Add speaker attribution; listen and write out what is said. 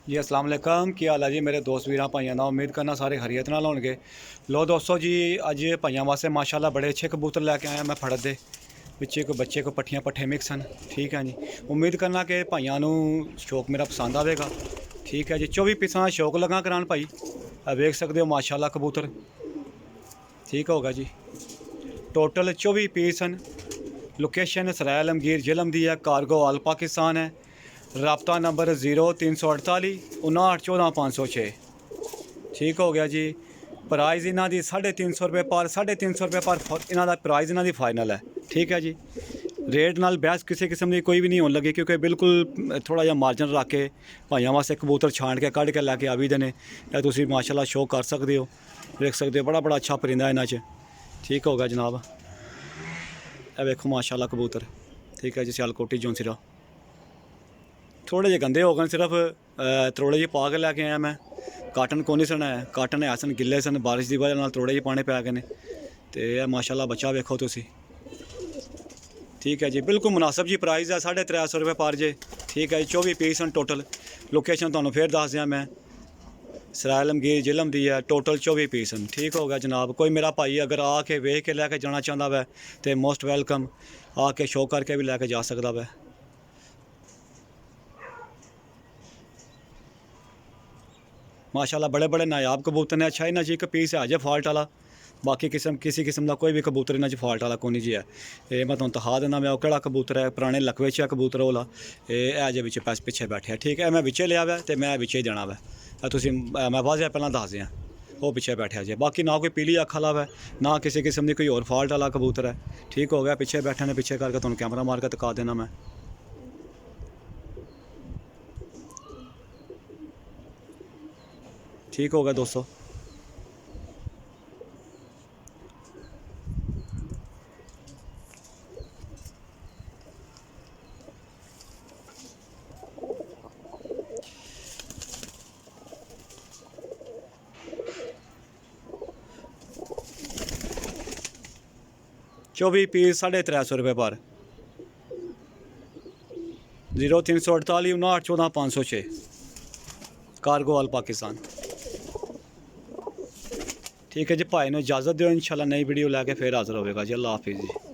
Speaker 1: जी अस्सलाम वालेकुम की हाल है जी मेरे दोस्त वीर भाइयों ना उम्मीद करना सारे खैरियत नाल होणगे। लो दोस्तों जी अज भाइयों वास्ते माशाल्लाह बड़े अच्छे कबूतर लैके आया मैं फड़त दे पिछे कोई बच्चे को पट्ठियां पट्ठे मिक्स हैं। ठीक है जी, उम्मीद करना कि भाइयों नू शौक मेरा पसंद आएगा। ठीक है जी, 24 पीसा का शौक लगा करान भाई, वेख सकते हो माशाल्लाह कबूतर ठीक होगा जी। टोटल 24 पीस हैं। लोकेशन सराय आलमगीर जिलम दी है, कारगो ऑल पाकिस्तान है। राब्ता नंबर 0348 5914 506। ठीक हो गया जी। प्राइज़ इन्हों की 350 रुपये पर 350 रुपये पर इन्हों का प्राइज़ इन्हों की फाइनल है। ठीक है जी, रेट नाल बहस किसी किस्म की कोई भी नहीं होने लगी क्योंकि बिल्कुल थोड़ा जहा मार्जन रख के भाइयों वास्ते कबूतर छाण के कढ़ के लैके आ भी देने। तुम माशाल्लाह शो कर सकते हो, देख सकते हो बड़ा बड़ा अच्छा परिंदा इन्हों च। ठीक हो गया जनाब, यह वेखो माशाल्लाह कबूतर। ठीक है जी, सियालकोटी जोनसिरा थोड़े जे गंदे हो गए, सिर्फ त्रोड़े जी पा के लैके आया मैं। काटन को नहीं सन है, काटन है सन गिले सन, बारिश की वजह नाल त्रोड़े जी पाने पै गए ने। तो यह माशाल्लाह बच्चा वेखो तुसी। ठीक है जी, बिल्कुल मुनासिब जी प्राइज़ है 350 रुपये पर जे। ठीक है जी, 24 पीस हैं टोटल। लोकेशन तुहानूं फिर दस दियां मैं, सराय आलमगीर जिलम दी है। टोटल 24 पीस हैं। ठीक हो गया जनाब, कोई मेरा भाई अगर आके वेख के लैके जाना चाहता वै तो मोस्ट वेलकम, आके शो करके भी लैके जा सकता वै। माशाल्लाह बड़े बड़े नायाब कबूतर ने। अच्छा इन्हों एक पीस है जे फॉल्ट वाला, बाकी किसी किस्म का कोई भी कबूतर इन्हों फॉल्ट वाला कोई जी है। ये मैं तुहानूं दिखा देना मैं केड़ा कबूतर है, पुराने लकवे च कबूतर वाला है जे बिच पिछे बैठे। ठीक है, मैं बिचे लिया वै तो मैं बिचे देना वै, तुसीं मैं वाजिया पहलां दस दियां वो पिछे बैठा जे। बाकी ना कोई पीली अख वाला वै, ना किसी किस्म की कोई होर फॉल्ट वाला कबूतर है। ठीक हो गया, पिछे बैठे ने, पिछे करके तुहानूं कैमरा मार के दिखा देना मैं। ठीक हो गया दोस्तों। चौबीस पीस 350 रुपये पर। 0348 5914 506 कारगो ऑल पाकिस्तान। ठीक है जी, भाई ने इजाज़त दो, इंशाल्लाह नई वीडियो लैके फिर हाज़िर होगा जी। अल्लाह हाफिज़ जी।